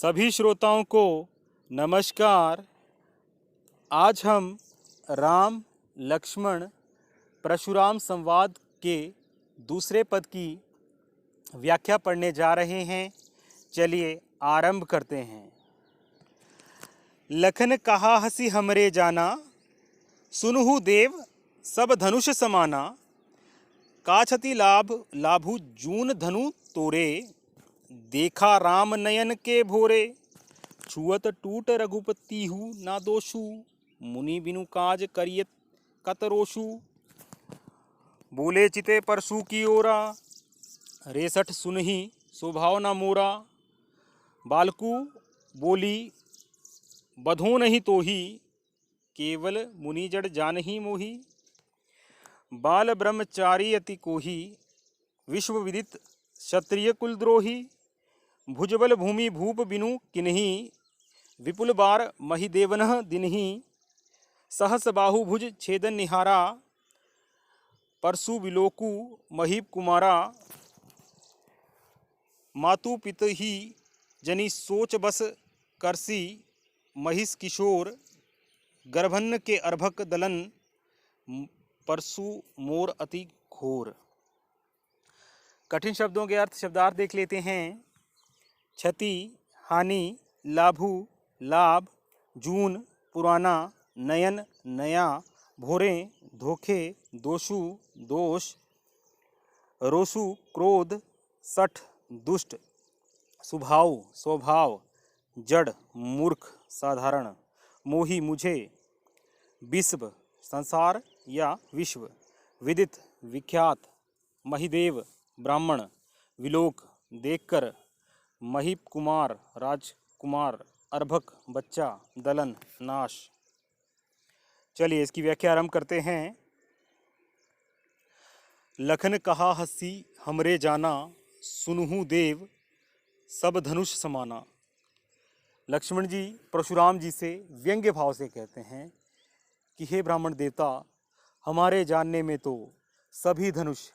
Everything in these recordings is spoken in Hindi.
सभी श्रोताओं को नमस्कार। आज हम राम लक्ष्मण परशुराम संवाद के दूसरे पद की व्याख्या पढ़ने जा रहे हैं। चलिए आरंभ करते हैं। लखन कहा हसी हमरे जाना, सुनहु देव सब धनुष समाना। काछति लाभ लाभु जून धनु तोरे, देखा राम नयन के भोरे। छुअत टूट रघुपतिहु ना दोषु, मुनि बिनु काज करियत कतरोषु। बोले चिते परशु की ओरा, रेसठ सुनहि स्वभाव न मोरा। बालकु बोली बधो नहीं तोही, केवल मुनि जड़ जानहि मोही। बाल ब्रह्मचारी अति कोही, विश्व विदित क्षत्रिय कुलद्रोही। भुजबल भूमि भूप बिनु किन्ही, विपुल बार महिदेवनः दिन्ही। सहस बाहु भुज छेदन निहारा, परशु विलोकु महीप कुमारा। मातु पितहि जनि सोच बस करसी, महिष किशोर गर्भन्न के अर्भक दलन। परशु मोर अति घोर। कठिन शब्दों के अर्थ शब्दार्थ देख लेते हैं। क्षति हानि, लाभु लाभ, जून पुराना, नयन नया, भोरे धोखे, दोषु दोष, रोषु क्रोध, सठ दुष्ट, स्वभाव स्वभाव, जड़ मूर्ख साधारण, मोही मुझे, विश्व संसार या विश्व, विदित विख्यात, महिदेव ब्राह्मण, विलोक देखकर, महीप कुमार राजकुमार, अर्भक बच्चा, दलन नाश। चलिए इसकी व्याख्या आरंभ करते हैं। लखन कहा हसी हमरे जाना, सुनहु देव सब धनुष समाना। लक्ष्मण जी परशुराम जी से व्यंग्य भाव से कहते हैं कि हे ब्राह्मण देवता, हमारे जानने में तो सभी धनुष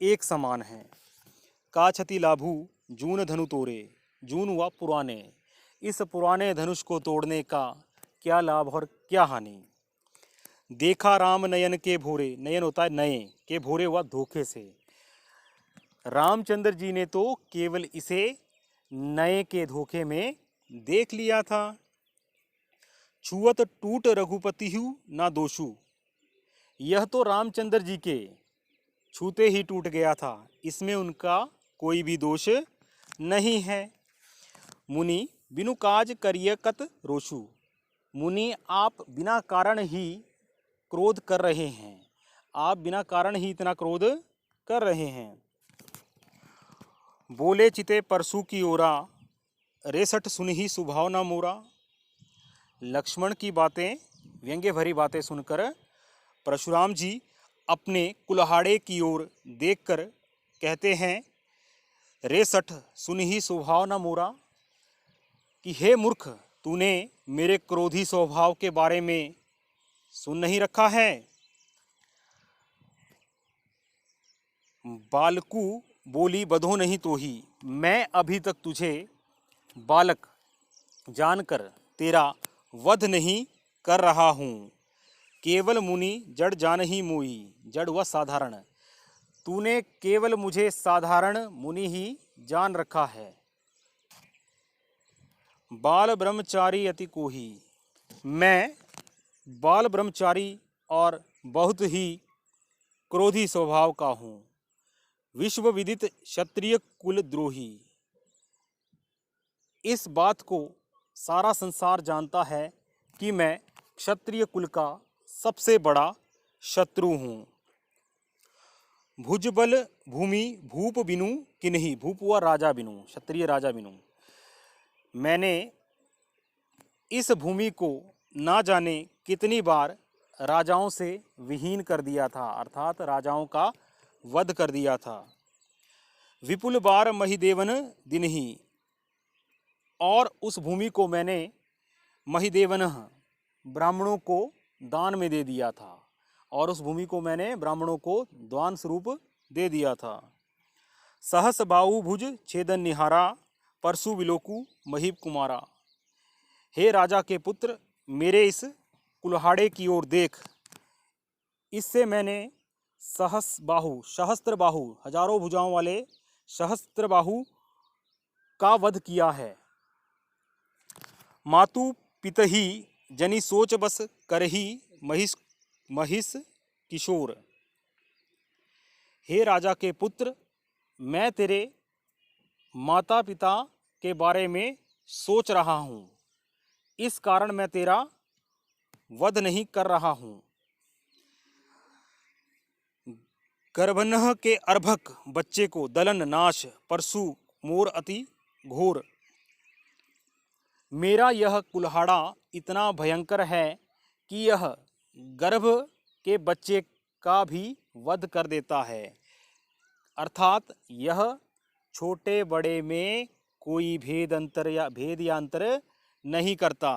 एक समान हैं। काछति लाभु जून धनु तोरे, जून हुआ पुराने, इस पुराने धनुष को तोड़ने का क्या लाभ और क्या हानि। देखा राम नयन के भोरे, नयन होता है नए, के भोरे हुआ धोखे से। रामचंद्र जी ने तो केवल इसे नए के धोखे में देख लिया था। छुअत टूट रघुपतिहु ना दोषु, यह तो रामचंद्र जी के छूते ही टूट गया था, इसमें उनका कोई भी दोष नहीं है। मुनि बिनु काज करिय कत रोषु, मुनि आप बिना कारण ही क्रोध कर रहे हैं, आप बिना कारण ही इतना क्रोध कर रहे हैं। बोले चिते परशु की ओरा, रेसठ सुनहि सुभावना मोरा। लक्ष्मण की बातें, व्यंग्य भरी बातें सुनकर परशुराम जी अपने कुल्हाड़े की ओर देखकर कहते हैं, रेसठ सुनहि स्वभावना मोरा, कि हे मूर्ख, तूने मेरे क्रोधी स्वभाव के बारे में सुन नहीं रखा है। बालकु बोली बधो नहीं तोही, मैं अभी तक तुझे बालक जानकर तेरा वध नहीं कर रहा हूँ। केवल मुनि जड़ जान ही मोही, जड़ हुआ साधारण, तूने केवल मुझे साधारण मुनि ही जान रखा है। बाल ब्रह्मचारी अति कोही, मैं बाल ब्रह्मचारी और बहुत ही क्रोधी स्वभाव का हूँ। विश्व विदित क्षत्रिय कुल द्रोही, इस बात को सारा संसार जानता है कि मैं क्षत्रिय कुल का सबसे बड़ा शत्रु हूँ। भुजबल भूमि भूप बिनु किन्ही, भूप हुआ राजा बिनु, क्षत्रिय राजा बिनु। मैंने इस भूमि को ना जाने कितनी बार राजाओं से विहीन कर दिया था, अर्थात राजाओं का वध कर दिया था। विपुल बार महिदेवन दिन्ही, और उस भूमि को मैंने महिदेवन ब्राह्मणों को दान में दे दिया था, और उस भूमि को मैंने ब्राह्मणों को दान स्वरूप दे दिया था। सहस बाहु भुज छेदन निहारा, परसु विलोकु महीप कुमारा। हे राजा के पुत्र, मेरे इस कुल्हाड़े की ओर देख। इससे मैंने सहस्त्र बाहु हजारों भुजाओं वाले सहस्त्र बाहु का वध किया है। मातु पितहि जनि सोच बस करही महिष किशोर। हे राजा के पुत्र, मैं तेरे माता पिता के बारे में सोच रहा हूँ, इस कारण मैं तेरा वध नहीं कर रहा हूँ। गर्भनह के अर्भक बच्चे को दलन नाश परसु मोर अति घोर। मेरा यह कुल्हाड़ा इतना भयंकर है कि यह गर्भ के बच्चे का भी वध कर देता है, अर्थात यह छोटे बड़े में कोई भेद या अंतर नहीं करता।